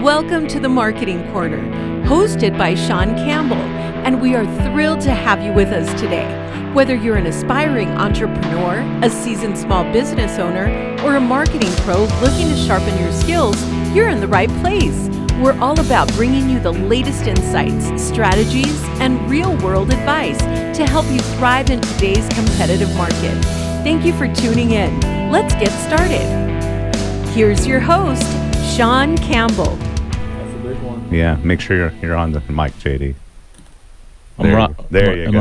Welcome to the Marketing Corner, hosted by Sean Campbell, and we are thrilled to have you with us today. Whether you're an aspiring entrepreneur, a seasoned small business owner, or a marketing pro looking to sharpen your skills, you're in the right place. We're all about bringing you the latest insights, strategies, and real-world advice to help you thrive in today's competitive market. Thank you for tuning in. Let's get started. Here's your host, Sean Campbell. That's a big one. Yeah, make sure you're on the mic, JD. Am I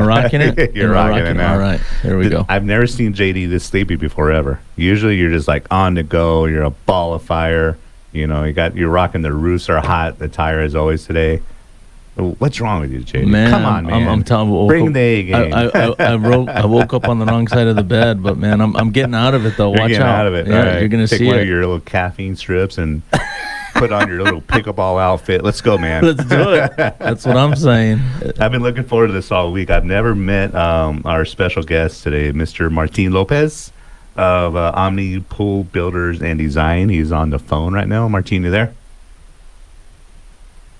rocking it? You're rocking it now. All right, here we go. I've never seen JD this sleepy before ever. Usually you're just like on the go. You're a ball of fire. You know, you're rocking the roofs are hot. The tire as always today. What's wrong with you, JD? Man, come on, man. I'm telling you, bring the A game. I woke up on the wrong side of the bed, but man, I'm getting out of it though. You're Watch getting out of it. Yeah, right. you're gonna take see one it. of your little caffeine strips and put on your little pickleball outfit. Let's go, man. Let's do it. That's what I'm saying. I've been looking forward to this all week. I've never met our special guest today, Mr. Martin Lopez of Omni Pool Builders and Design. He's on the phone right now. Martin, you there?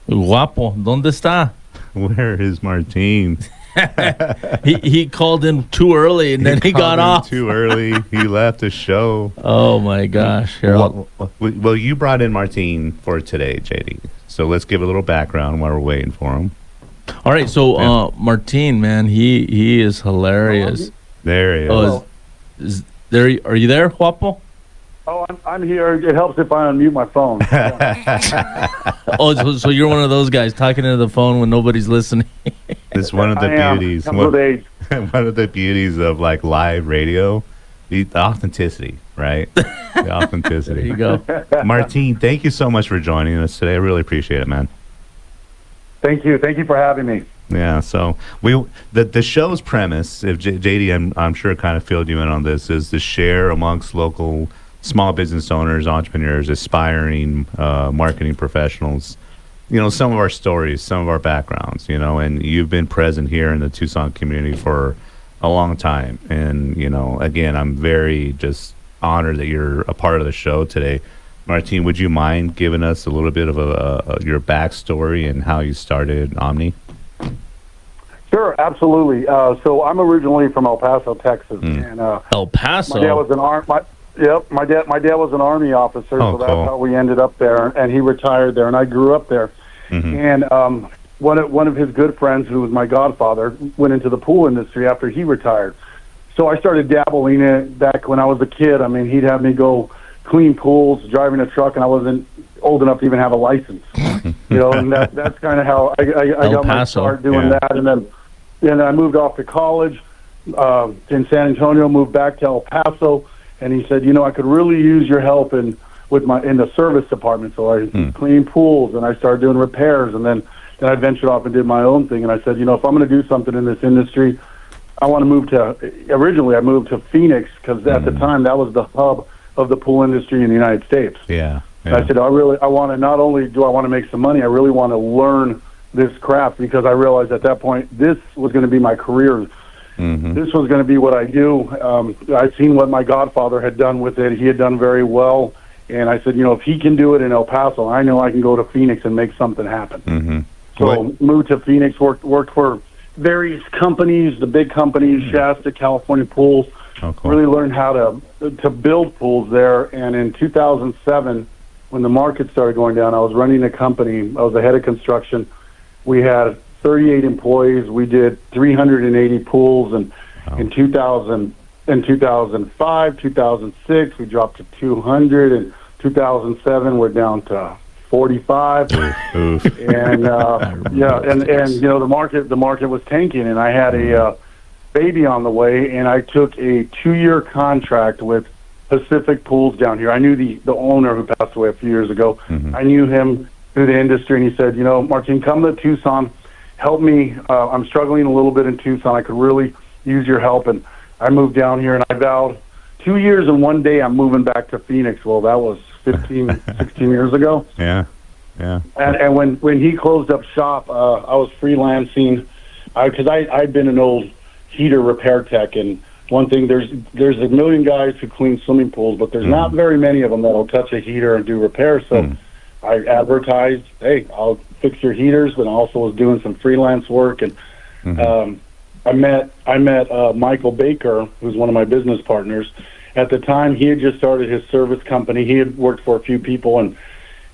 Guapo, ¿dónde está? Where is Martin? He called in too early and then he got off too early. He left the show. Oh my gosh! Here, well, you brought in Martin for today, JD. So let's give a little background while we're waiting for him. all right. So Martin, man, he is hilarious. There he is. Oh, is there? Are you there, Guapo? Oh, I'm here. It helps if I unmute my phone. Oh, so you're one of those guys talking into the phone when nobody's listening. It's one of the beauties. One of the beauties of like live radio, the authenticity, right? The authenticity. There you go. Martin, thank you so much for joining us today. I really appreciate it, man. Thank you. Thank you for having me. Yeah, so the show's premise, if JD, I'm sure kind of filled you in on this, is to share amongst local small business owners, entrepreneurs, aspiring marketing professionals, you know, some of our stories, some of our backgrounds, you know, and you've been present here in the Tucson community for a long time. And, you know, again, I'm very just honored that you're a part of the show today. Martin, would you mind giving us a little bit of your backstory and how you started Omni? Sure, absolutely. So I'm originally from El Paso, Texas. And El Paso? My dad was my dad was an Army officer, so that's cool. how we ended up there. And he retired there, and I grew up there. Mm-hmm. And one of his good friends, who was my godfather, went into the pool industry after he retired. So I started dabbling in it back when I was a kid. I mean, he'd have me go clean pools, driving a truck, and I wasn't old enough to even have a license. You know, and that's kind of how I got my start doing that. And then I moved off to college in San Antonio, moved back to El Paso. And he said, you know, I could really use your help in the service department. So I cleaned pools and I started doing repairs. And then I ventured off and did my own thing. And I said, you know, if I'm going to do something in this industry, I want to originally I moved to Phoenix because at the time that was the hub of the pool industry in the United States. Yeah. And I said, I want to, not only do I want to make some money, I really want to learn this craft because I realized at that point this was going to be my career. Mm-hmm. This was going to be what I do. I'd seen what my godfather had done with it. He had done very well. And I said, you know, if he can do it in El Paso, I know I can go to Phoenix and make something happen. Mm-hmm. So moved to Phoenix, worked for various companies, the big companies, Shasta, California Pools. Oh, cool. Really learned how to build pools there. And in 2007, when the market started going down, I was running a company. I was the head of construction. We had 38 employees. We did 380 pools, and in 2005, 2006, we dropped to 200. In 2007, we're down to 45. Oof. And and you know the market was tanking, and I had a baby on the way, and I took a 2-year contract with Pacific Pools down here. I knew the owner who passed away a few years ago. Mm-hmm. I knew him through the industry, and he said, you know, Martin, come to Tucson. Help me. I'm struggling a little bit in Tucson. I could really use your help. And I moved down here, and I vowed 2 years and 1 day I'm moving back to Phoenix. Well, that was 16 years ago. Yeah. And when he closed up shop, I was freelancing because I'd been an old heater repair tech. And one thing, there's a million guys who clean swimming pools, but there's not very many of them that'll touch a heater and do repairs. So I advertised, hey, I'll fix your heaters, but I also was doing some freelance work. And I met Michael Baker, who's one of my business partners. At the time, he had just started his service company. He had worked for a few people, and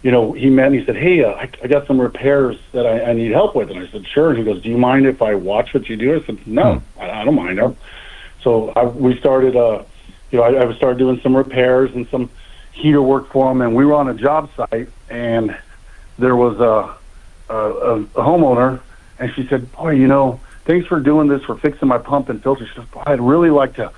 he met me. He said, "Hey, I got some repairs that I need help with." And I said, "Sure." And he goes, "Do you mind if I watch what you do?" I said, "No, I don't mind." So we started. I started doing some repairs and some heater work for him, and we were on a job site, and there was a homeowner, and she said, "Boy, thanks for doing this, for fixing my pump and filter." She said, "Boy, I'd really like to.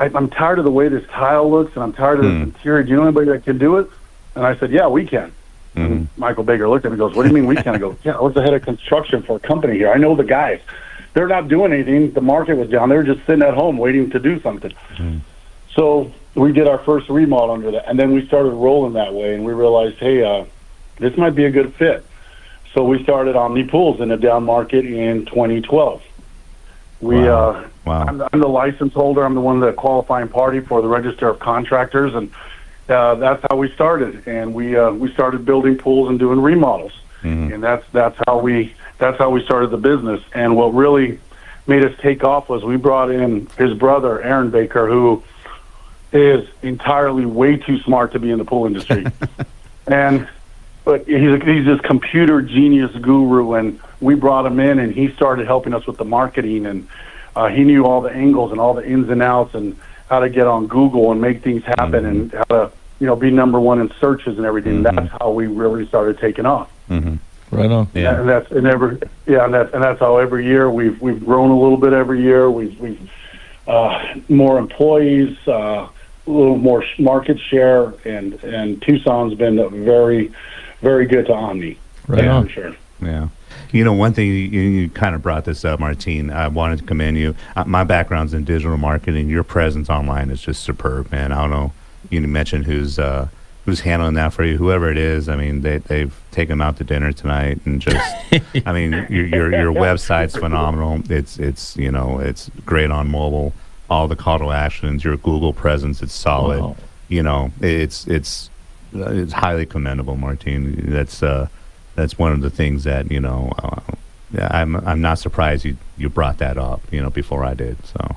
I'm tired of the way this tile looks, and I'm tired of this interior. Do you know anybody that can do it?" And I said, "Yeah, we can." And Michael Baker looked at me and goes, "What do you mean we can?" I go, "Yeah, I was the head of construction for a company here. I know the guys. They're not doing anything. The market was down. They were just sitting at home waiting to do something." So we did our first remodel under that, and then we started rolling that way, and we realized, hey, this might be a good fit. So we started Omni Pools in a down market in 2012. Wow. I'm the license holder. I'm the one, the qualifying party for the Register of Contractors, and that's how we started. And we started building pools and doing remodels, and that's how we started the business. And what really made us take off was we brought in his brother, Aaron Baker, who is entirely way too smart to be in the pool industry, but he's this computer genius guru, and we brought him in, and he started helping us with the marketing, and he knew all the angles and all the ins and outs and how to get on Google and make things happen, and how to be number one in searches and everything. That's how we really started taking off. Right on. Yeah. And that's how every year we've grown a little bit every year. We've more employees, a little more market share, and Tucson's been very, very good to Omni. Right on. For sure. Yeah. One thing, you kind of brought this up, Martine. I wanted to commend you. My background's in digital marketing. Your presence online is just superb, man. I don't know. You mentioned who's handling that for you, whoever it is. I mean, they've taken them out to dinner tonight, and just, I mean, your website's phenomenal. It's great on mobile. All the call to actions, your Google presence, it's solid. Wow. It's highly commendable, Martine. That's one of the things that I'm not surprised you brought that up before I did. So.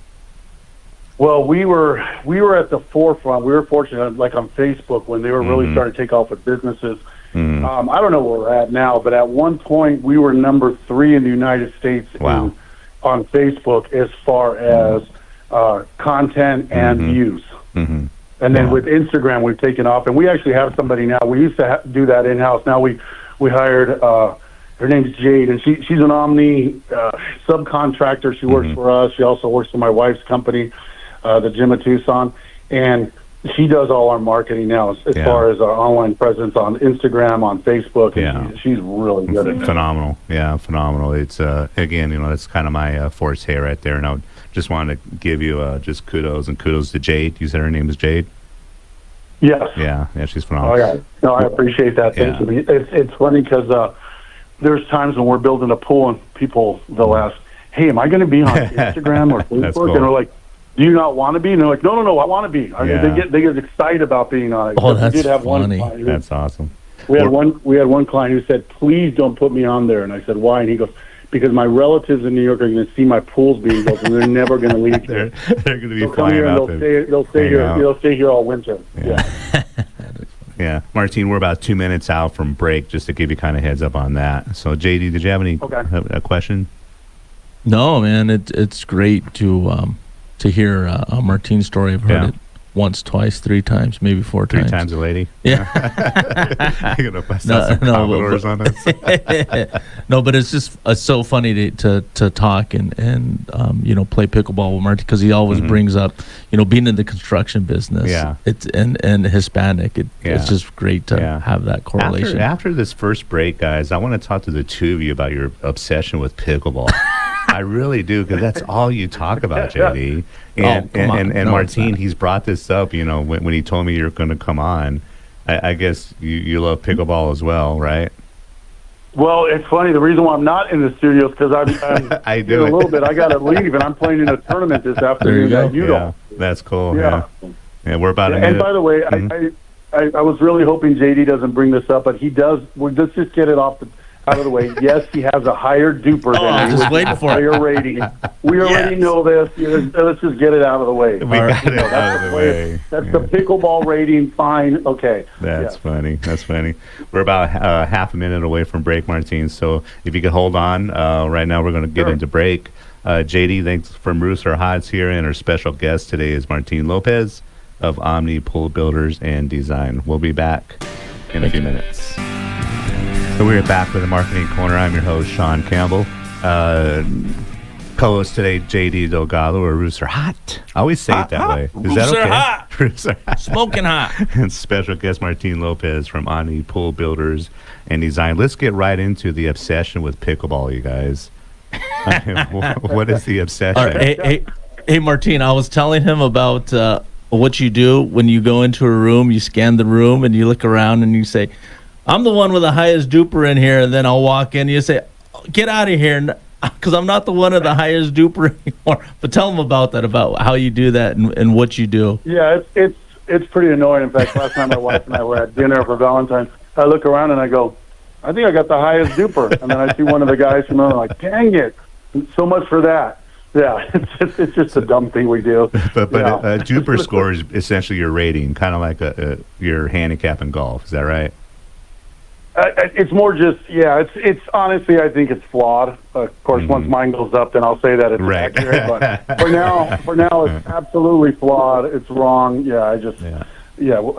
Well, we were at the forefront. We were fortunate, like on Facebook, when they were really starting to take off with businesses. I don't know where we're at now, but at one point we were number 3 in the United States on Facebook as far as content and views. And then with Instagram, we've taken off, and we actually have somebody now. We used to do that in-house. Now we hired, her name's Jade, and she's an Omni subcontractor. She works for us. She also works for my wife's company, the Gym of Tucson, and she does all our marketing now as far as our online presence on Instagram, on Facebook. And she's really good at it. Phenomenal. Yeah, phenomenal. It's, again, that's kind of my forte right there. And I just wanted to give you just kudos to Jade. You said her name is Jade? Yes. Yeah, she's phenomenal. Oh, yeah. No, I appreciate that. Thank you. It's funny because there's times when we're building a pool and people, they'll ask, "Hey, am I going to be on Instagram or Facebook?" Cool. And we're like, "Do you not want to be?" And they're like, No, I want to be. They get excited about being on it. Oh, that's we did have funny. That's awesome. We had one client who said, "Please don't put me on there." And I said, "Why?" And he goes, "Because my relatives in New York are going to see my pools being built, and they're never going to leave there. They're going to be They'll come flying here and out there. they'll stay here all winter." Yeah. Yeah, Martine, we're about 2 minutes out from break, just to give you kind of heads up on that. So, JD, did you have any a question? No, man, it's great to hear Martine's story. I've heard it once, twice, 3 times, maybe 4 times. 3 times a lady. Yeah. You're gonna bust out some Commodores on us. No, but it's just so funny to talk and play pickleball with Martin, because he always brings up being in the construction business. Yeah. It's and Hispanic. It's just great to have that correlation. After this first break, guys, I want to talk to the two of you about your obsession with pickleball. I really do, because that's all you talk about, JD. And Martine, he's brought this up, when he told me you're going to come on. I guess you love pickleball as well, right? Well, it's funny. The reason why I'm not in the studio is because I'm I do a little bit. I got to leave, and I'm playing in a tournament this afternoon at Udall. Yeah, that's cool. Yeah, we're about a minute. And by the way, I was really hoping JD doesn't bring this up, but he does. Let's just get it out of the way. Yes, he has a higher duper than me, just waiting for it. higher rating. We already know this. Let's just get it out of the way. We got it out of the way. That's the pickleball rating. Fine. Okay. That's funny. That's funny. We're about half a minute away from break, Martin. So if you could hold on, right now we're going to get into break. JD, thanks from Rooster Hots here, and our special guest today is Martin Lopez of Omni Pool Builders and Design. We'll be back in a few minutes. So we're back with the Marketing Corner. I'm your host, Sean Campbell. Co-host today, JD Delgado, or Rooster Hot. I always say it that way. Is that okay? Hot. Rooster Hot. Smoking hot. And special guest Martin Lopez from Omni Pool Builders and Design. Let's get right into the obsession with pickleball, you guys. What is the obsession? Right, hey, Martin, I was telling him about what you do when you go into a room, you scan the room, and you look around and you say, I'm the one with the highest duper in here, and then I'll walk in and you say, get out of here, because I'm not the one with the highest duper anymore. But tell them about that, about how you do that and what you do. Yeah, it's pretty annoying. In fact, last time my wife and I were at dinner for Valentine's, I look around and I go, I think I got the highest duper. And then I see one of the guys from there, like, dang it, so much for that. Yeah, it's just a dumb thing we do. But a duper score is essentially your rating, kind of like your handicap in golf. Is that right? It's more just, it's honestly, I think it's flawed. Of course, once mine goes up, then I'll say that it's accurate. But for now, it's absolutely flawed. It's wrong. Yeah, I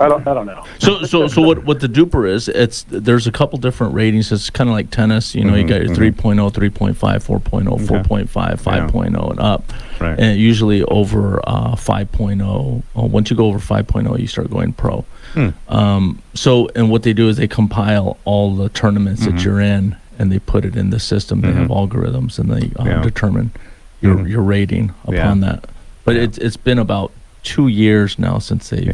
don't know. So what the duper is, there's a couple different ratings. It's kind of like tennis. You know, you got your 3.0, 3.5, 4.0, 4.5, 5.0, and up. Right. And usually over 5.0. Once you go over 5.0, you start going pro. And what they do is they compile all the tournaments that you're in, and they put it in the system. They have algorithms, and they determine your rating upon that. But it's been about 2 years now since they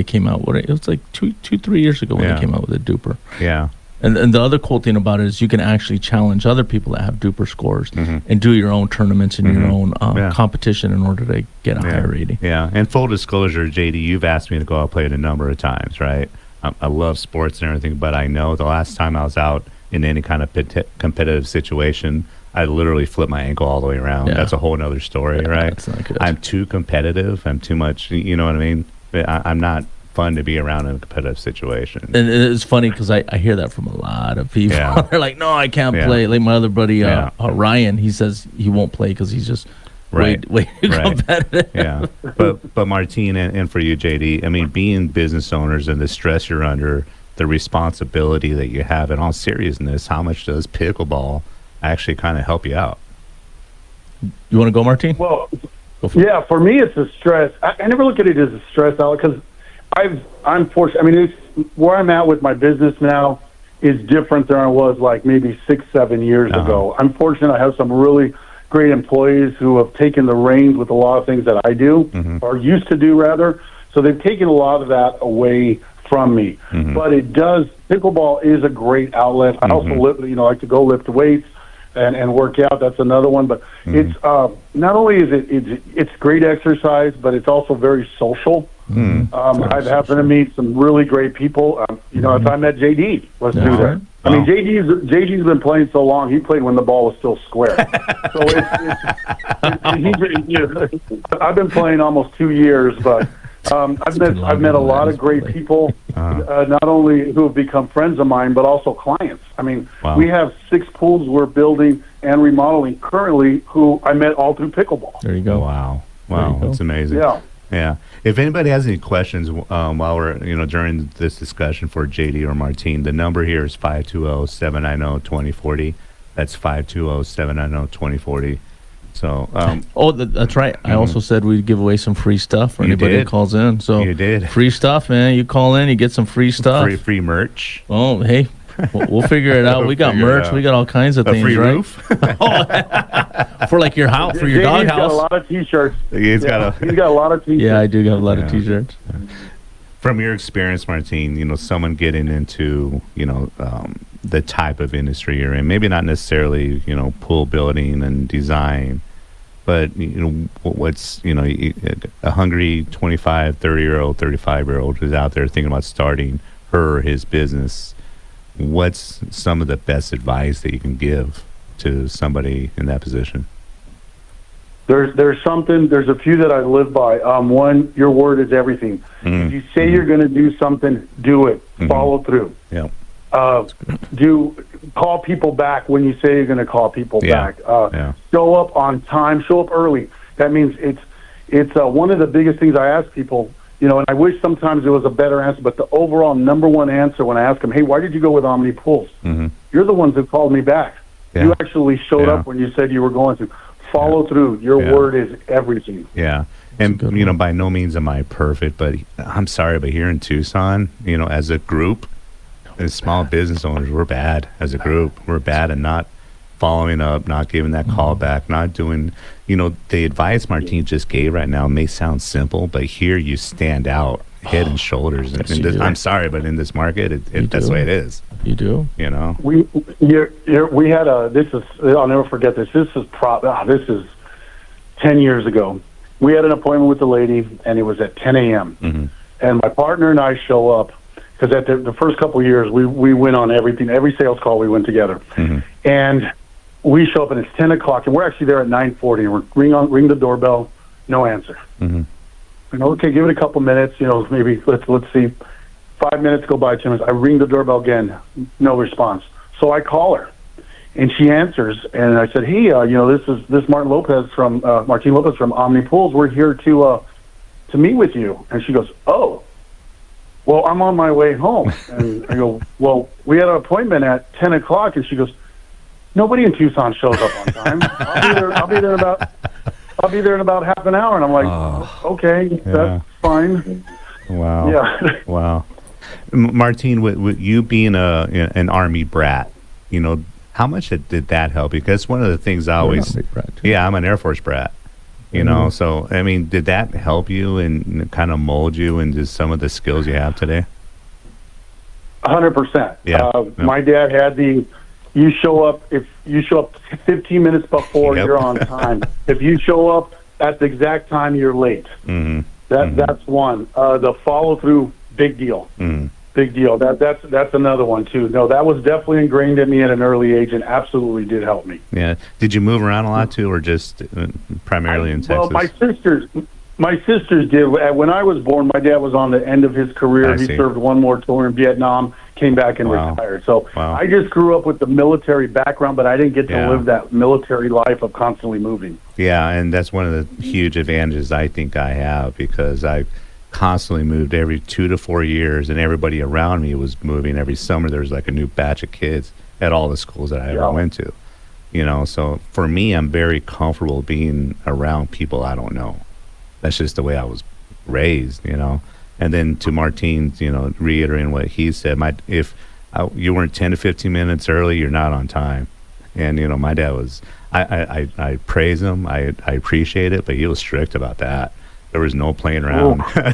came out with it. It was like 3 years ago when they came out with a duper. Yeah. And the other cool thing about it is you can actually challenge other people that have duper scores and do your own tournaments and your own competition in order to get a higher rating. Yeah. And full disclosure, JD, you've asked me to go out play it a number of times, right? I love sports and everything, but I know the last time I was out in any kind of competitive situation, I literally flipped my ankle all the way around. That's a whole other story, right? That's not good. I'm too competitive. I'm too much, you know what I mean? I'm not fun to be around in a competitive situation. And it's funny because I hear that from a lot of people. They're like, no, I can't play. Like my other buddy, Ryan, he says he won't play because he's just way too competitive. Yeah. But Martine, and for you, JD, I mean, being business owners and the stress you're under, the responsibility that you have, in all seriousness, how much does pickleball actually kind of help you out? You want to go, Martine? Well, for me, it's a stress. I never look at it as a stress out because I'm fortunate. I mean, it's where I'm at with my business now is different than I was like maybe 6-7 years ago. I'm fortunate. I have some really great employees who have taken the reins with a lot of things that I do or used to do rather. So they've taken a lot of that away from me. But pickleball is a great outlet. I also like to go lift weights and work out. That's another one. But it's not only is it's great exercise, but it's also very social. I've happened to meet some really great people. If I met JD, let's do that. I mean, JD's been playing so long. He played when the ball was still square. So I've been playing almost 2 years, but I've met a lot of great people, not only who have become friends of mine, but also clients. I mean, we have 6 pools we're building and remodeling currently who I met all through pickleball. There you go. Wow, that's amazing. Yeah. If anybody has any questions while we're during this discussion for JD or Martine, the number here is 520-790-2040. That's 520-790-2040. So, that's right. I also said we'd give away some free stuff for anybody that calls in. So you did. Free stuff, man. You call in, you get some free stuff. Free merch. Oh, hey, we'll figure it out. We got merch. We got all kinds of things. Free right? roof for like your house, for your dog house. He's got a lot of T-shirts. He's got a lot of T-shirts. Yeah, I do have a lot of T-shirts. From your experience, Martine, someone getting into the type of industry you're in, maybe not necessarily pool building and design. but what's a hungry 25, 30-year-old, 35-year-old who's out there thinking about starting her or his business. What's some of the best advice that you can give to somebody in that position? There's a few that I live by. One, your word is everything. If you say you're going to do something, do it. Follow through. Yeah. Call people back when you say you're going to call people back. Show up on time. Show up early. That means it's one of the biggest things I ask people. And I wish sometimes there was a better answer, but the overall number one answer when I ask them, hey, why did you go with Omni Pools? You're the ones that called me back. You actually showed up when you said you were going to. Follow through. Your word is everything. Yeah. And, by no means am I perfect, but I'm sorry, but here in Tucson, as a group, as small business owners, we're bad as a group. We're bad at not following up, not giving that call back, not doing, the advice Martine just gave right now may sound simple, but here you stand out head and shoulders. I'm sorry, but in this market, that's the way it is. You do? We had I'll never forget this. This is 10 years ago. We had an appointment with the lady, and it was at 10 a.m. And my partner and I show up, because at the first couple of years, we went on everything. Every sales call we went together. And we show up, and it's 10 o'clock, and we're actually there at 9:40, and we're ring the doorbell, no answer. Okay, give it a couple minutes, maybe let's see. 5 minutes go by, 10 minutes. I ring the doorbell again, no response. So I call her, and she answers, and I said, hey, this is Martine Lopez from Omni Pools. We're here to meet with you. And she goes, oh, well, I'm on my way home. And I go, well, we had an appointment at 10 o'clock, and she goes, nobody in Tucson shows up on time. I'll be there in about half an hour. And I'm like, okay, that's fine. Wow. Yeah. Wow. Martine, with you being an Army brat, how much did that help? Because one of the things I always, I'm an Air Force brat, so, I mean, did that help you and kind of mold you into some of the skills you have today? 100%. Yeah. My dad had you show up 15 minutes before, you're on time. If you show up at the exact time, you're late. That's one. The follow through, big deal. Big deal. That's another one too. No, that was definitely ingrained in me at an early age, and absolutely did help me. Yeah. Did you move around a lot too, or just primarily in Texas? Well, my sisters did. When I was born, my dad was on the end of his career. He served one more tour in Vietnam, came back and retired. So I just grew up with the military background, but I didn't get to live that military life of constantly moving. Yeah, and that's one of the huge advantages I think I have, because I constantly moved every 2 to 4 years, and everybody around me was moving every summer. There was like a new batch of kids at all the schools that I ever went to. So for me, I'm very comfortable being around people I don't know. That's just the way I was raised, And then to Martine's, reiterating what he said, if you weren't 10 to 15 minutes early, you're not on time. And, my dad was, I praise him, I appreciate it, but he was strict about that. There was no playing around. That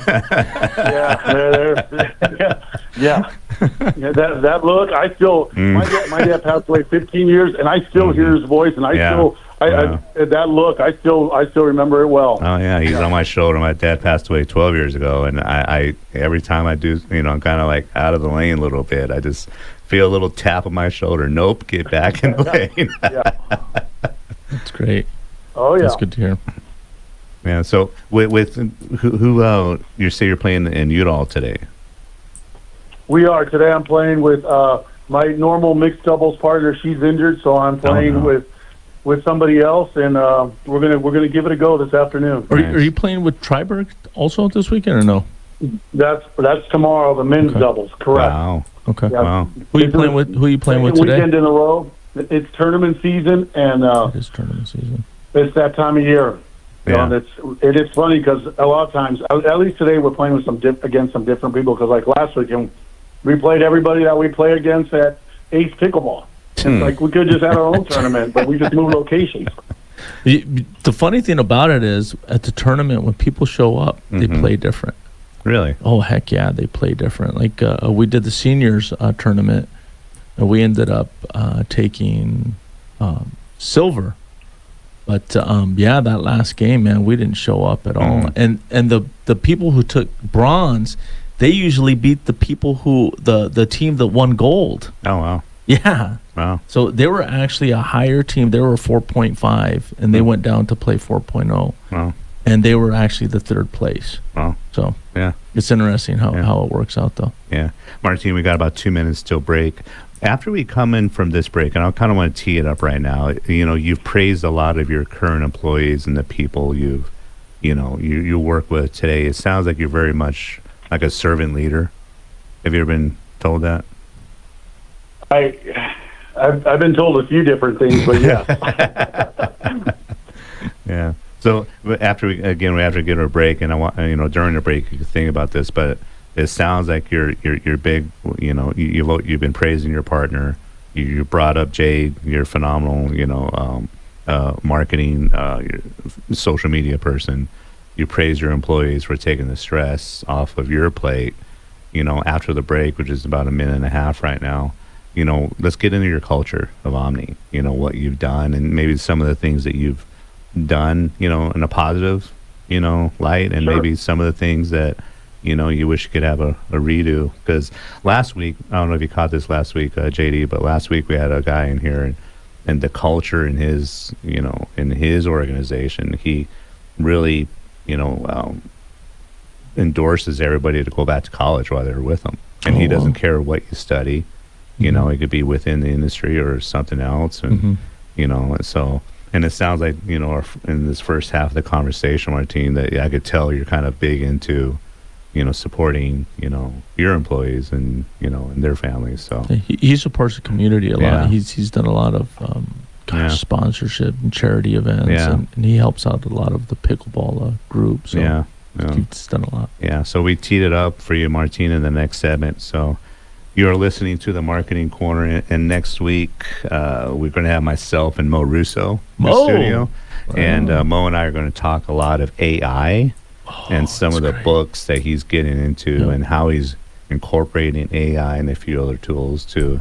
look, I still, my dad passed away 15 years, and I still hear his voice, and that look, I still remember it well. Oh yeah, he's on my shoulder. My dad passed away 12 years ago, and I every time I do, I'm kind of like out of the lane a little bit. I just feel a little tap on my shoulder. Nope, get back in the lane. That's great. Oh yeah, that's good to hear. Yeah. So with who you say you're playing in Udall today? We are today. I'm playing with my normal mixed doubles partner. She's injured, so I'm playing with somebody else, and we're gonna give it a go this afternoon. Are you playing with Triberg also this weekend or no? That's tomorrow. The men's doubles, correct? Wow. Okay. Yeah. Wow. Who are you playing with today? Weekend in a row. It's tournament season, and it is tournament season. It's that time of year. Yeah. It is funny because a lot of times, at least today, we're playing with against some different people. Because like last weekend, we played everybody that we play against at Ace Pickleball. It's like we could just have our own tournament, but we just moved locations. The funny thing about it is, at the tournament, when people show up, they play different. Really? Oh, heck yeah, they play different. Like we did the seniors tournament, and we ended up taking silver. But yeah, that last game, man, we didn't show up at all. And the people who took bronze, they usually beat the people the team that won gold. Oh wow. Yeah. Wow. So they were actually a higher team. They were 4.5, and they went down to play 4.0. Wow. And they were actually the third place. Wow. So yeah, it's interesting how it works out, though. Yeah. Martin, we got about 2 minutes till break. After we come in from this break, and I kind of want to tee it up right now, you've praised a lot of your current employees and the people you work with today. It sounds like you're very much like a servant leader. Have you ever been told that? I've been told a few different things, but yeah. Yeah. So after we get our break, and I want during the break you can think about this, but it sounds like you're big. You've been praising your partner. You brought up Jade. You're phenomenal. Marketing, your social media person. You praise your employees for taking the stress off of your plate. After the break, which is about a minute and a half right now. Let's get into your culture of Omni. What you've done, and maybe some of the things that you've done, in a positive, light, and Sure. maybe some of the things that, you wish you could have a redo. Because last week, I don't know if you caught this last week, JD, but last week we had a guy in here, and the culture in his, in his organization, he really, endorses everybody to go back to college while they're with him. And he doesn't care what you study. It could be within the industry or something else. And, and it sounds like, in this first half of the conversation, Martin, that I could tell you're kind of big into, supporting, your employees and, and their families. So he supports the community a lot. Yeah. He's done a lot of sponsorship and charity events, and he helps out a lot of the pickleball groups. So he's done a lot. Yeah. So we teed it up for you, Martin, in the next segment. So you're listening to the Marketing Corner, and next week we're going to have myself and Mo Russo in the studio. Wow. And Mo and I are going to talk a lot of AI and some of the books that he's getting into and how he's incorporating AI and a few other tools to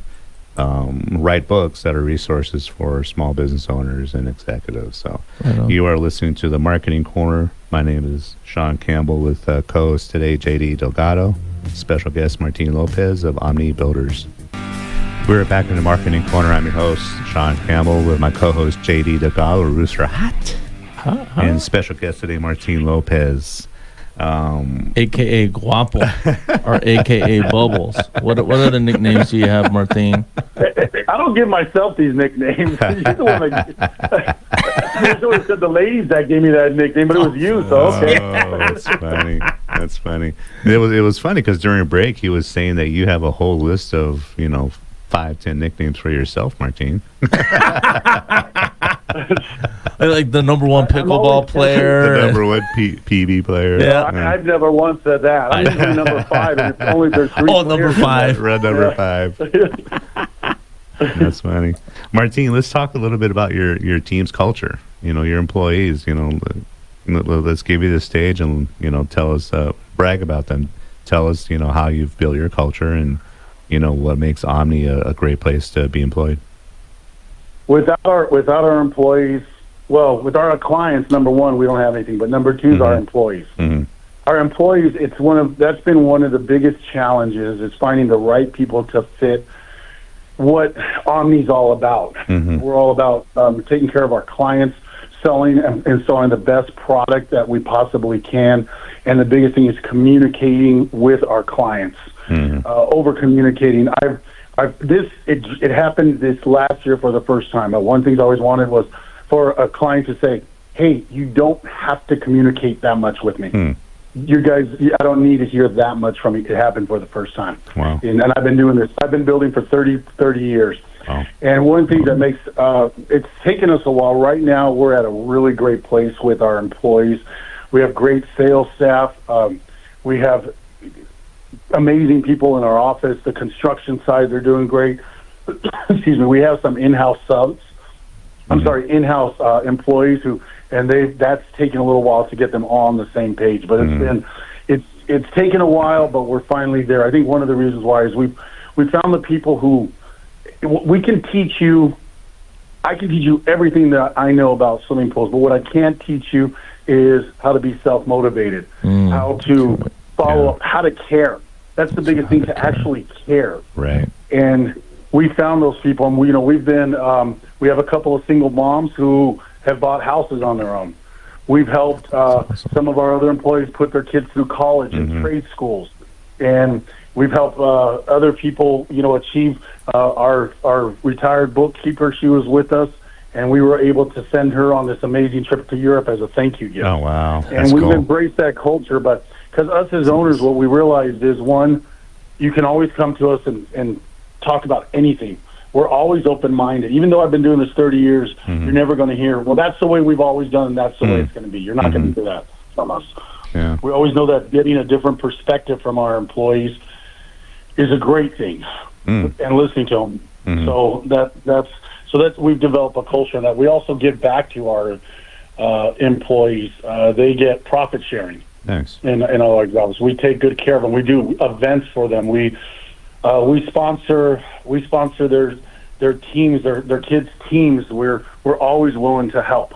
write books that are resources for small business owners and executives. So you are listening to the Marketing Corner. My name is Sean Campbell with co-host today, JD Delgado. Special guest Martin Lopez of Omni Builders. We're back in the Marketing Corner. I'm your host, Sean Campbell, with my co-host, JD Delgado, Rooster Hot. And special guest today, Martin Lopez. A.K.A. Guapo, or A.K.A. Bubbles. What other nicknames do you have, Martin? I don't give myself these nicknames. You're the one that... It said the ladies that gave me that nickname, but it was you, so okay. Oh, that's funny. That's funny. It was funny because during a break he was saying that you have a whole list of 5-10 nicknames for yourself, Martin. Like the number one pickleball player, the number one PB player. Yeah, I've never once said that. I'm usually number 5, and it's only there's 3. Oh, number 5. Red number 5. That's funny. Martin, let's talk a little bit about your team's culture. Your employees. Let's give you the stage and tell us, brag about them. Tell us, how you've built your culture and what makes Omni a great place to be employed. Without our employees, with our clients, number one, we don't have anything. But number two is our employees. Mm-hmm. Our employees, that's been one of the biggest challenges is finding the right people to fit what Omni's all about. Mm-hmm. We're all about taking care of our clients, selling and selling the best product that we possibly can. And the biggest thing is communicating with our clients, over communicating. It happened this last year for the first time. One thing I always wanted was for a client to say, hey, you don't have to communicate that much with me. You guys, I don't need to hear that much from you. It happened for the first time. Wow. And I've been doing this. I've been building for 30 years. Wow. And one thing that makes, it's taken us a while. Right now, we're at a really great place with our employees. We have great sales staff. We have amazing people in our office. The construction side, they're doing great. Excuse me. We have some in-house subs. In-house employees that's taken a little while to get them all on the same page. But it's taken a while, but we're finally there. I think one of the reasons why is we found the people who we can teach you I can teach you everything that I know about swimming pools, but what I can't teach you is how to be self-motivated, how to follow up, how to care. That's the biggest thing, to actually care. Right. And we found those people, and we've been we have a couple of single moms who have bought houses on their own. We've helped some of our other employees put their kids through college and trade schools, and we've helped other people, achieve. Our retired bookkeeper, she was with us, and we were able to send her on this amazing trip to Europe as a thank you gift. Oh, wow. And we've embraced that culture, but because us as owners, what we realized is, one, you can always come to us and talk about anything. We're always open-minded. Even though I've been doing this 30 years, you're never going to hear, well, that's the way we've always done, and that's the way it's going to be. You're not going to hear that from us. Yeah. We always know that getting a different perspective from our employees is a great thing, and listening to them. So that's we've developed a culture that we also give back to our employees. They get profit sharing. Thanks. In all our jobs, we take good care of them. We do events for them. We sponsor their teams, their kids' teams. We're always willing to help.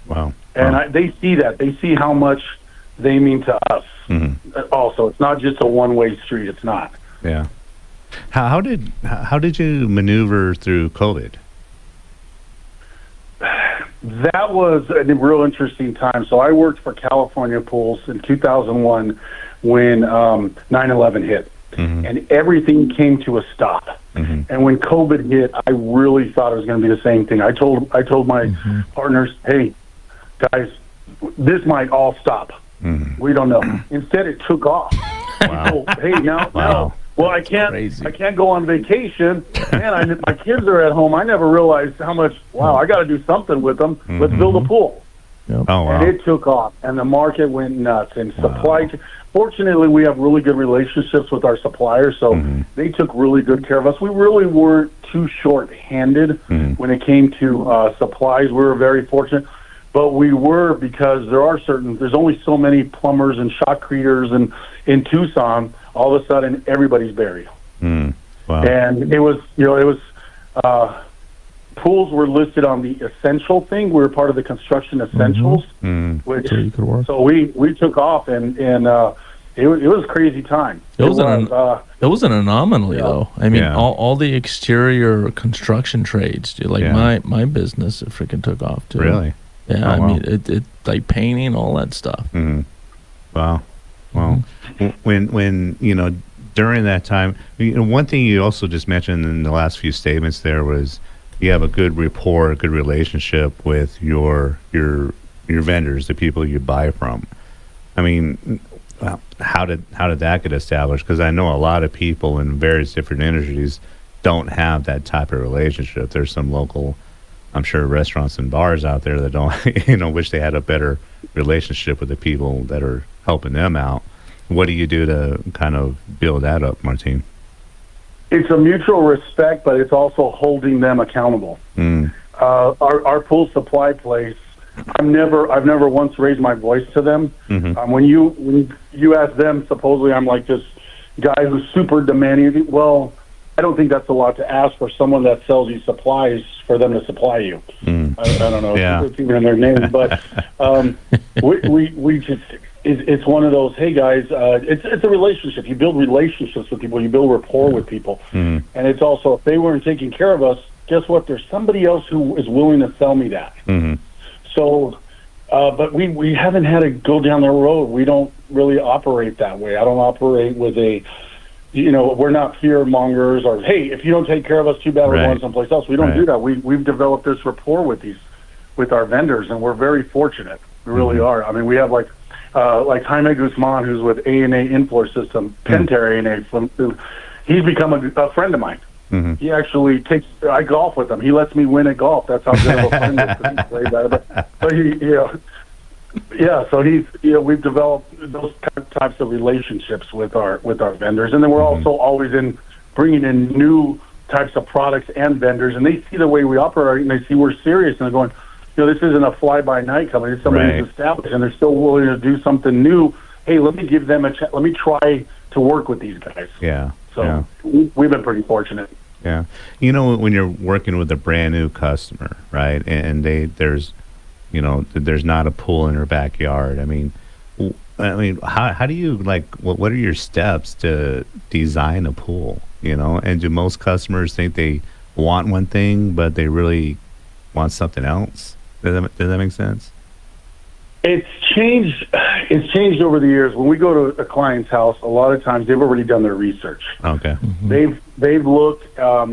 Wow. And they see that. They see how much they mean to us. Also, it's not just a one-way street. It's not. Yeah. How did you maneuver through COVID? That was a real interesting time. So I worked for California Pools in 2001 when 9/11 hit, and everything came to a stop. And when COVID hit, I really thought it was going to be the same thing. I told my partners, "Hey, guys, this might all stop. We don't know." Instead, it took off. Wow. So, hey, now. Well, I can't go on vacation. Man, my kids are at home. I never realized how much. Wow, I got to do something with them. Let's build a pool. Yep. Oh, wow. And it took off, and the market went nuts. And fortunately, we have really good relationships with our suppliers, so they took really good care of us. We really weren't too short-handed when it came to supplies. We were very fortunate. But we were, because there's only so many plumbers and shotcreters, and in Tucson, all of a sudden everybody's buried. Wow. And it was pools were listed on the essential thing. We were part of the construction essentials, which So you could work. so we took off, and it was a crazy time. It was an anomaly, though. I mean, all the exterior construction trades, like my business, it freaking took off too. Really? Yeah, Oh, I wow. mean, it like painting, all that stuff. Wow. Well, when during that time, one thing you also just mentioned in the last few statements there was you have a good rapport, a good relationship with your vendors, the people you buy from. I mean, how did that get established? Because I know a lot of people in various different industries don't have that type of relationship. There's some local, I'm sure, restaurants and bars out there that don't, wish they had a better relationship with the people that are helping them out. What do you do to kind of build that up, Martin? It's a mutual respect, but it's also holding them accountable. Our pool supply place, I've never once raised my voice to them. When you ask them, supposedly I'm like this guy who's super demanding. Well, I don't think that's a lot to ask for someone that sells you supplies for them to supply you. I don't know if it's even in their name, but we just, it's one of those, hey guys, it's a relationship. You build relationships with people, you build rapport with people. And it's also, if they weren't taking care of us, guess what? There's somebody else who is willing to sell me that. So, but we haven't had to go down that road. We don't really operate that way. I don't operate with we're not fear mongers or, hey, if you don't take care of us, too bad, we're going someplace else. We don't do that. We've developed this rapport with our vendors, and we're very fortunate. We really are. I mean, we have like Jaime Guzman, who's with A&A Infloor System, Pentair A&A. He's become a friend of mine. He actually I golf with him. He lets me win at golf. That's how good of a friend he plays at it. But he, so we've developed those types of relationships with our vendors, and then we're also always bringing in new types of products and vendors, and they see the way we operate, and they see we're serious, and they're going, this isn't a fly-by-night company. It's somebody who's established, and they're still willing to do something new. Hey, let me give them a chance. Let me try to work with these guys. So we've been pretty fortunate. Yeah. You know, when you're working with a brand new customer, right, and there's not a pool in their backyard. How do you, like, what are your steps to design a pool? And do most customers think they want one thing, but they really want something else? Does that make sense? It's changed. It's changed over the years. When we go to a client's house, a lot of times they've already done their research. Okay. Mm-hmm. They've looked at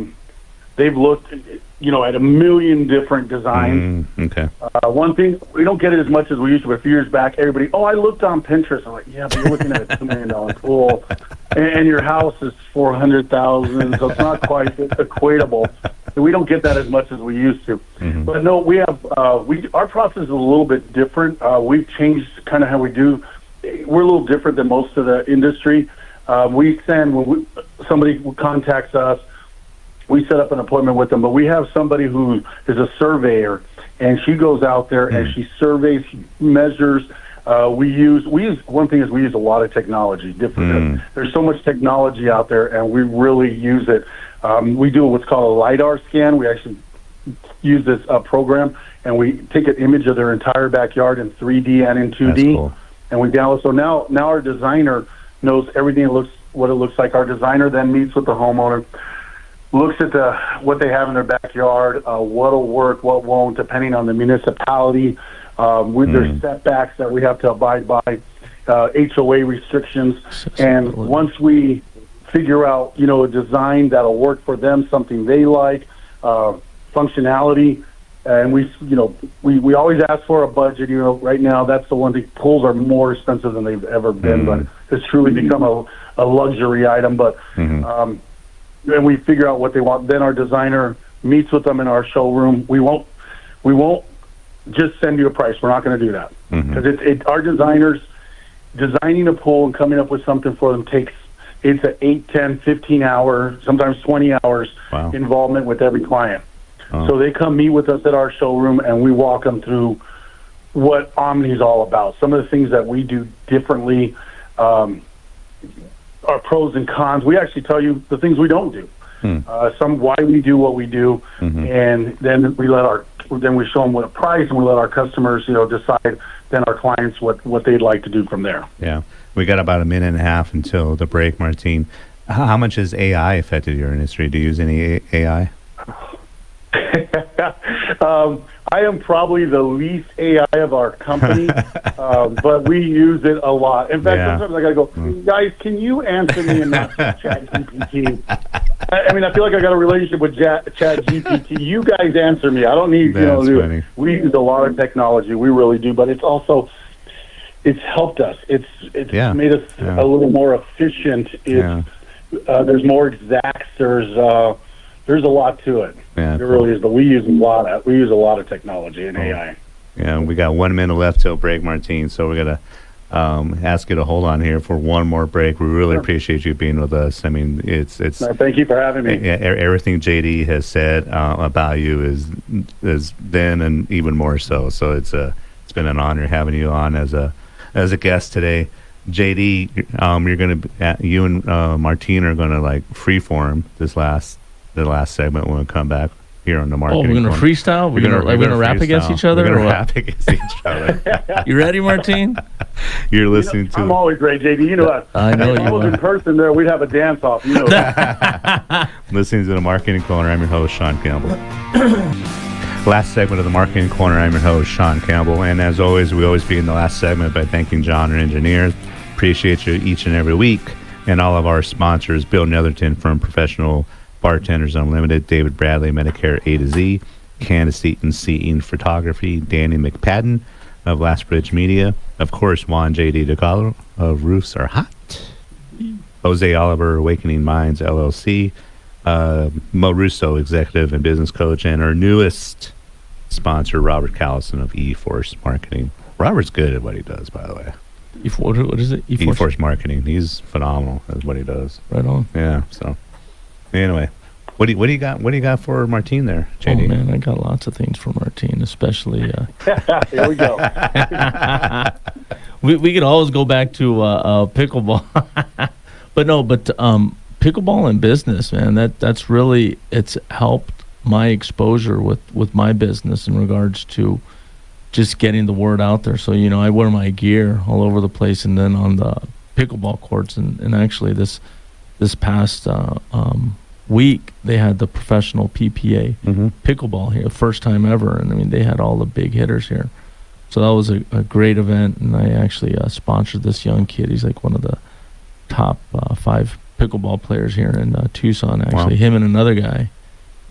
a million different designs. Okay. One thing, we don't get it as much as we used to. A few years back, everybody, I looked on Pinterest. I'm like, yeah, but you're looking at a $2 million pool, and your house is $400,000, so it's not quite equatable. We don't get that as much as we used to. Mm-hmm. But no, we have our process is a little bit different. We've changed kind of how we do. We're a little different than most of the industry. We send when somebody contacts us, we set up an appointment with them. But we have somebody who is a surveyor, and she goes out there and she surveys, measures. We use one thing is we use a lot of technology. There's so much technology out there, and we really use it. We do what's called a LiDAR scan. We actually use this program, and we take an image of their entire backyard in 3D and in 2D, cool. And we download. So now our designer knows everything. What it looks like. Our designer then meets with the homeowner, looks at what they have in their backyard, what'll work, what won't, depending on the municipality. With their setbacks that we have to abide by, HOA restrictions, and once we figure out, a design that'll work for them, something they like, functionality, and we always ask for a budget. Right now that's the one thing. Pools are more expensive than they've ever been, but it's truly become a luxury item. But and we figure out what they want. Then our designer meets with them in our showroom. We won't just send you a price. We're not going to do that because our designers designing a pool and coming up with something for them it's an 8, 10, 15 hour, sometimes 20 hours involvement with every client. So they come meet with us at our showroom, and we walk them through what Omni is all about. Some of the things that we do differently, our pros and cons. We actually tell you the things we don't do. Why we do what we do, and then we show them what a price, and we let our customers, decide. Then our clients what they'd like to do from there. Yeah, we got about a minute and a half until the break, Martin. How much has AI affected your industry? Do you use any AI? I am probably the least AI of our company, but we use it a lot. In fact, sometimes I got to go, guys, can you answer me and not ChatGPT? I feel like I got a relationship with ChatGPT. You guys answer me. I don't need, funny. We use a lot of technology. We really do, but it's it's helped us. It's made us a little more efficient. There's more exacts. There's a lot to it. Yeah, there really is, but we use a lot of technology and AI. Yeah, we got 1 minute left till break, Martin. So we gotta ask you to hold on here for one more break. We really appreciate you being with us. It's. No, thank you for having me. Everything JD has said about you is then and even more so. So it's been an honor having you on as a guest today. JD, you and Martin are gonna freeform the last segment when we come back here on the marketing. Oh, we're going to freestyle? We're going to rap against each other? We're going to rap against each other. You ready, Martin? You're listening to... I'm always ready, JD. You know what? I know you are. If I was in person there, we'd have a dance-off. You know that. Listening to the Marketing Corner, I'm your host, Sean Campbell. Last segment of the Marketing Corner, I'm your host, Sean Campbell. And as always, we always begin the last segment by thanking John, our engineers. Appreciate you each and every week. And all of our sponsors, Bill Netherton from Professional Bartenders Unlimited, David Bradley, Medicare A to Z, Candace Seaton Photography, Danny McPadden of Lastbridge Media, of course, Juan J.D. Delgado of Roofs Are Hot, Jose Oliver, Awakening Minds, LLC, Mo Russo, Executive and Business Coach, and our newest sponsor, Robert Callison of E-Force Marketing. Robert's good at what he does, by the way. What is it? E-Force Marketing. He's phenomenal at what he does. Right on. Yeah, so... Anyway, what do you got? What do you got for Martin there, JD? Oh man, I got lots of things for Martin, especially. Here we go. we could always go back to pickleball, but pickleball in business, man. That's really, it's helped my exposure with my business in regards to just getting the word out there. So, I wear my gear all over the place, and then on the pickleball courts, and actually this past week they had the professional PPA pickleball here, first time ever, and I mean they had all the big hitters here. So that was a great event, and I actually sponsored this young kid. He's like one of the top 5 pickleball players here in Tucson, actually. Wow. Him and another guy,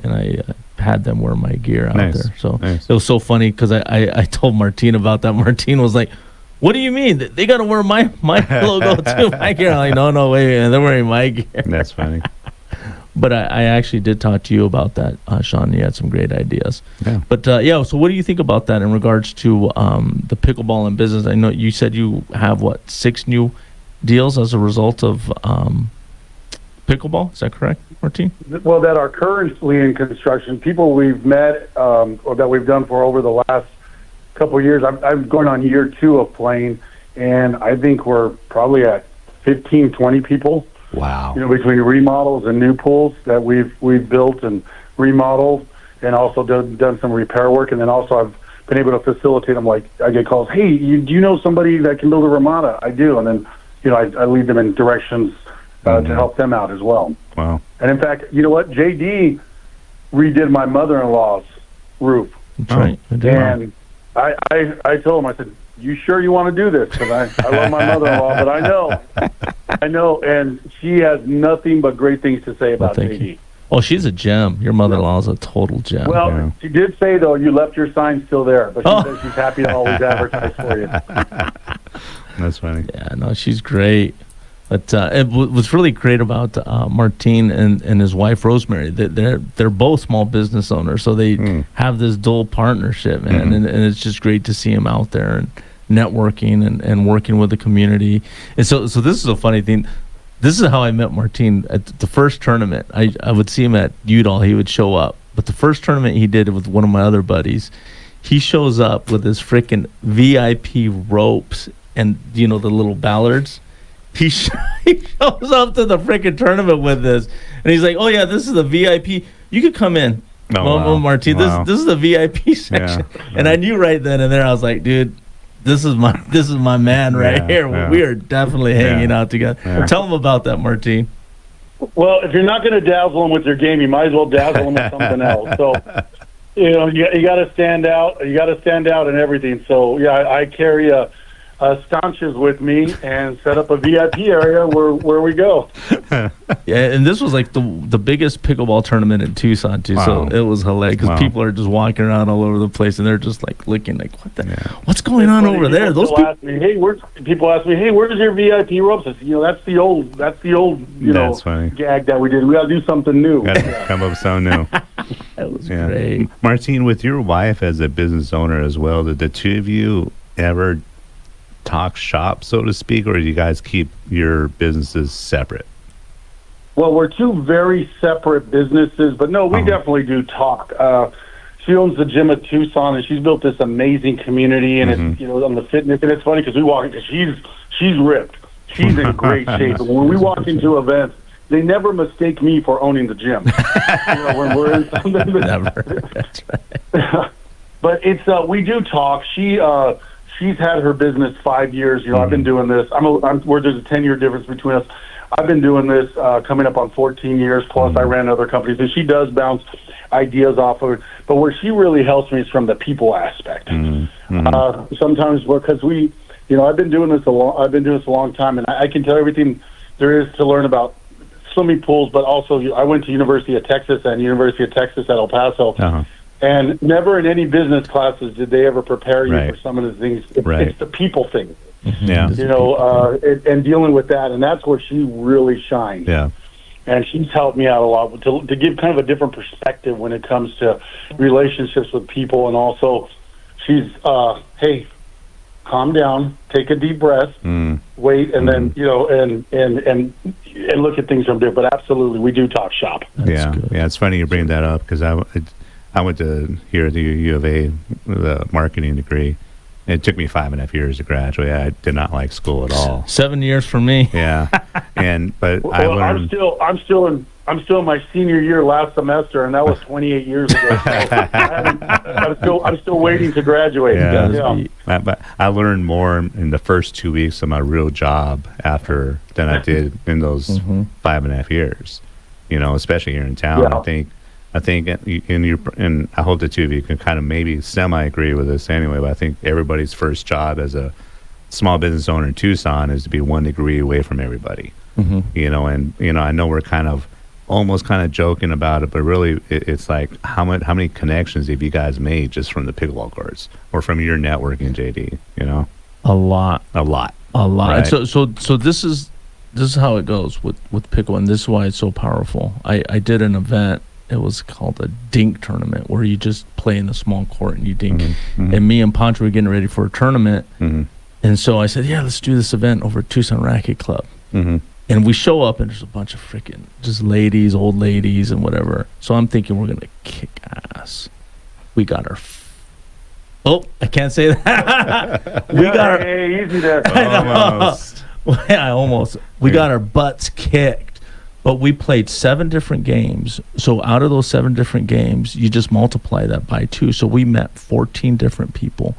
and I had them wear my gear out there. So it was so funny because I told Martine about that. Martine was like, "What do you mean? They got to wear my logo too, my gear?" I'm like, no, wait, man, they're wearing my gear. That's funny. But I actually did talk to you about that, Sean. You had some great ideas. Yeah. But, so what do you think about that in regards to the pickleball and business? I know you said you have, 6 new deals as a result of pickleball. Is that correct, Martine? Well, that are currently in construction. People we've met or that we've done for over the last couple of years. I'm going on year 2 of playing, and I think we're probably at 15, 20 people. Wow. Between remodels and new pools that we've built and remodeled, and also done some repair work, and then also I've been able to facilitate them. Like, I get calls, "Hey, do you know somebody that can build a Ramada?" I do, and then I lead them in directions to help them out as well. Wow. And in fact, you know what? JD redid my mother-in-law's roof. That's right. And I told him, I said, "You sure you want to do this?" Because I love my mother-in-law, but I know, and she has nothing but great things to say about JD. Oh, she's a gem. Your mother-in-law is a total gem. Well, she did say, though, you left your sign still there, but she says she's happy to always advertise for you. That's funny. Yeah, no, she's great. But what's really great about Martine and his wife Rosemary, they're both small business owners, so they have this dual partnership, man, and it's just great to see them out there and networking and working with the community. And so this is a funny thing. This is how I met Martine at the first tournament. I would see him at Udall. He would show up, but the first tournament he did with one of my other buddies, he shows up with his freaking VIP ropes and the little ballards. He shows up to the freaking tournament with this, and he's like, "Oh yeah, this is the VIP. You could come in, Martine. Wow. This is the VIP section." Yeah, and I knew right then and there, I was like, "Dude, this is my man right here. Yeah. We are definitely hanging out together." Yeah. Tell him about that, Martine. Well, if you're not going to dazzle them with your game, you might as well dazzle them with something else. So, you got to stand out. You got to stand out in everything. So, yeah, I carry staunches with me and set up a VIP area where we go. Yeah, and this was like the biggest pickleball tournament in Tucson too. Wow. So it was hilarious because people are just walking around all over the place and they're just like looking like, what's going on over there? Those people ask me, people ask me, "Hey, where's your VIP ropes?" I said, that's the old that's funny. Gag that we did. We got to do something new. Got to come up with something new. That was great. Martine, with your wife as a business owner as well, did the two of you ever talk shop, so to speak, or do you guys keep your businesses separate? Well, we're two very separate businesses, but no, we definitely do talk. She owns the gym at Tucson, and she's built this amazing community, and it's on the fitness. And it's funny because we walk in, she's ripped, she's in great shape. And when we walk into events, they never mistake me for owning the gym. When we're in something. Never. That's right. But it's we do talk. She's had her business 5 years. I've been doing this. Where there's a 10-year difference between us. I've been doing this coming up on 14 years, plus I ran other companies, and she does bounce ideas off of it. But where she really helps me is from the people aspect. Sometimes because I've been doing this a long time, and I can tell everything there is to learn about swimming pools, but also I went to University of Texas at El Paso. And never in any business classes did they ever prepare you for some of the things. It's the people thing. Yeah. And dealing with that, and that's where she really shines. Yeah. And she's helped me out a lot to give kind of a different perspective when it comes to relationships with people, and also she's hey, calm down, take a deep breath, wait, and then and look at things from there. But absolutely, we do talk shop. That's good. Yeah. It's funny you bring that up because I went to here at the U of A with a marketing degree. It took me 5.5 years to graduate. I did not like school at all. 7 years for me. Yeah. but Well, I learned. I'm still in my senior year last semester, and that was 28 years ago. So I'm still waiting to graduate. Yeah. But I learned more in the first 2 weeks of my real job than I did in those 5.5 years. Especially here in town. Yeah. I think and I hope the two of you can kind of maybe semi-agree with this anyway, but I think everybody's first job as a small business owner in Tucson is to be 1 degree away from everybody. I know we're almost joking about it, but really it's like how many connections have you guys made just from the pickleball courts or from your networking, JD? A lot. Right. So this is how it goes with pickle, and this is why it's so powerful. I did an event. It was called a dink tournament, where you just play in a small court and you dink. And me and Pancho were getting ready for a tournament, and so I said, "Yeah, let's do this event over at Tucson Racket Club." And we show up, and there's a bunch of freaking just ladies, old ladies, and whatever. So I'm thinking we're gonna kick ass. We got our. I can't say that. We got our. Hey, easy there. Almost. Yeah, almost. We got our butts kicked, but we played 7 different games. So out of those 7 different games, you just multiply that by 2. So we met 14 different people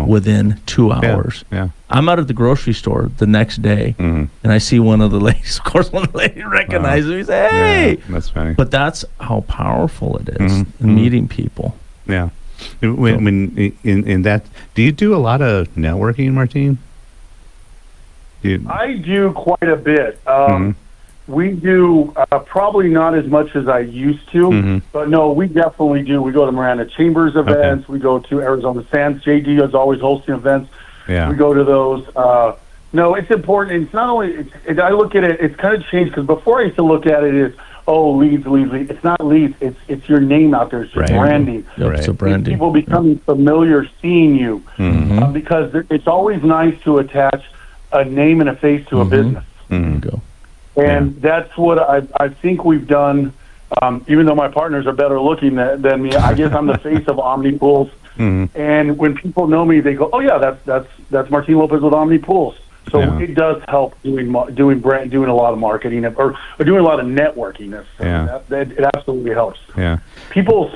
within 2 hours. Yeah. I'm out at the grocery store the next day, and I see one of the ladies. Of course, one of the ladies recognizes me. He says, "Hey!" Yeah, that's funny. But that's how powerful it is in meeting people. Yeah. When in that, do you do a lot of networking, Martine? I do quite a bit. We do probably not as much as I used to, but no, we definitely do. We go to Miranda Chambers events. Okay. We go to Arizona Sands. JD is always hosting events. Yeah. We go to those. No, it's important. It's not only. I look at it. It's kind of changed because before I used to look at it as leads. It's not leads. It's your name out there. It's your branding. Yep, right. So branding. People becoming familiar, seeing you, because it's always nice to attach a name and a face to a business. Go. And that's what I think we've done. Even though my partners are better looking than me, I guess I'm the face of Omni Pools. And when people know me, they go, "Oh yeah, that's Martin Lopez with Omni Pools." So it does help doing a lot of marketing or doing a lot of networking. So it absolutely helps. Yeah. People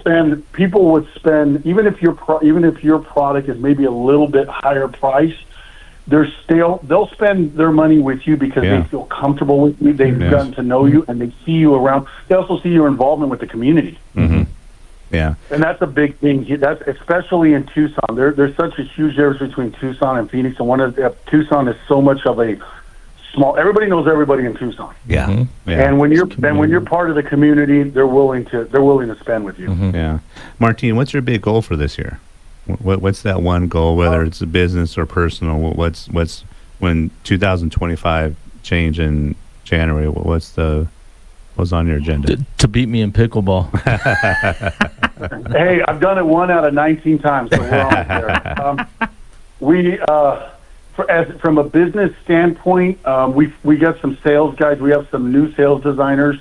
would spend even if your product is maybe a little bit higher price. They'll spend their money with you because they feel comfortable with you. They've gotten to know you, and they see you around. They also see your involvement with the community. Yeah, and that's a big thing. That's especially in Tucson. There's such a huge difference between Tucson and Phoenix, and Tucson is so much of a small. Everybody knows everybody in Tucson. Yeah, and when you're part of the community, they're willing to spend with you. Yeah, Martine, what's your big goal for this year? What's that one goal, whether it's a business or personal? What's when 2025 change in January? What's on your agenda? To beat me in pickleball. Hey, I've done it 1 out of 19 times, so we're almost there. From a business standpoint, we got some sales guys. We have some new sales designers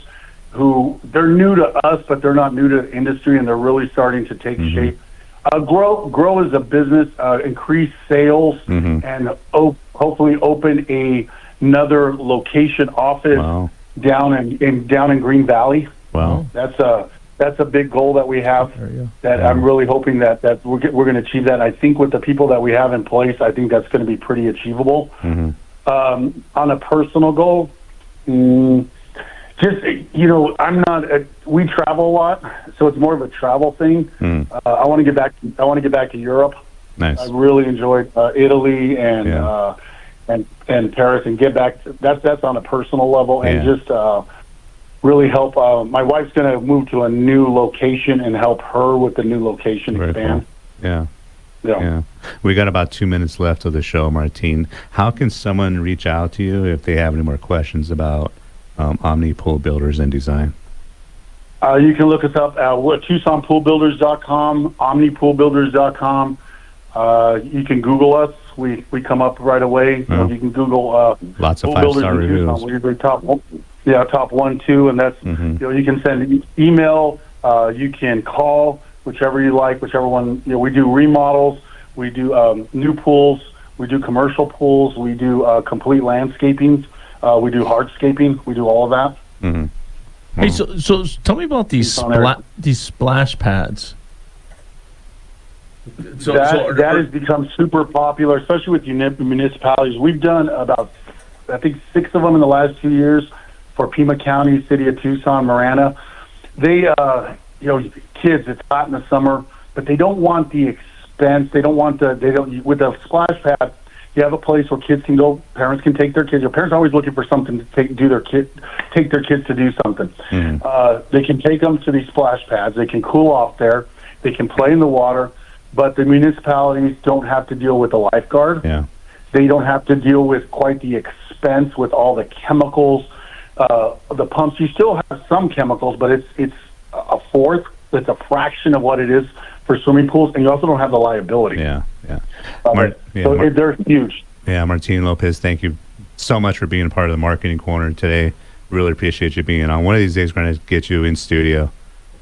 who they're new to us, but they're not new to the industry, and they're really starting to take shape. Grow as a business, increase sales, and hopefully open another location office down in Green Valley. Wow, that's a big goal that we have. That I'm really hoping that we're going to achieve that. And I think with the people that we have in place, I think that's going to be pretty achievable. On a personal goal. Just, I'm not. We travel a lot, so it's more of a travel thing. I want to get back. I want to get back to Europe. Nice. I really enjoyed Italy and Paris, and get back. That's on a personal level, and just really help. My wife's going to move to a new location and help her with the new location expand. Cool. Yeah. We got about 2 minutes left of the show, Martine. How can someone reach out to you if they have any more questions about Omni Pool Builders and Design? You can look us up at TucsonPoolBuilders.com, OmniPoolBuilders.com. You can Google us. We come up right away. You can Google lots of Pool Builders 5-star reviews. We're usually top 1, 2, and that's you can send email. You can call, whichever you like, whichever one. We do remodels. We do new pools. We do commercial pools. We do complete landscaping. We do hardscaping. We do all of that. Mm-hmm. Hey, so tell me about these splash pads. That has become super popular, especially with municipalities. We've done about, I think, 6 of them in the last 2 years for Pima County, City of Tucson, Marana. They, kids, it's hot in the summer, but they don't want the expense. With the splash pad, you have a place where kids can go, parents can take their kids. Your parents are always looking for something to take their kids to do something. Mm-hmm. They can take them to these splash pads. They can cool off there. They can play in the water. But the municipalities don't have to deal with the lifeguard. Yeah. They don't have to deal with quite the expense with all the chemicals, the pumps. You still have some chemicals, but it's a fourth. It's a fraction of what it is for swimming pools, and you also don't have the liability. Yeah. They're huge. Yeah, Martin Lopez, thank you so much for being a part of the Marketing Corner today. Really appreciate you being on. One of these days, we're going to get you in studio,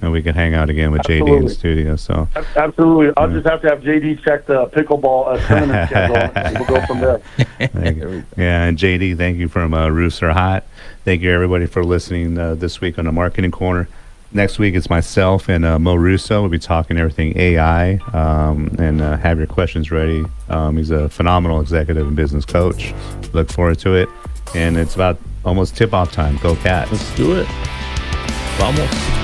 and we can hang out again with JD in the studio. So absolutely, I'll just have to have JD check the pickleball tournament schedule, and we'll go from there. Yeah, and JD, thank you from Roofs Are Hot. Thank you everybody for listening this week on the Marketing Corner. Next week it's myself and Mo Russo. We'll be talking everything AI, and have your questions ready. He's a phenomenal executive and business coach. Look forward to it, and it's about almost tip-off time. Go Cats! Let's do it. Vamos.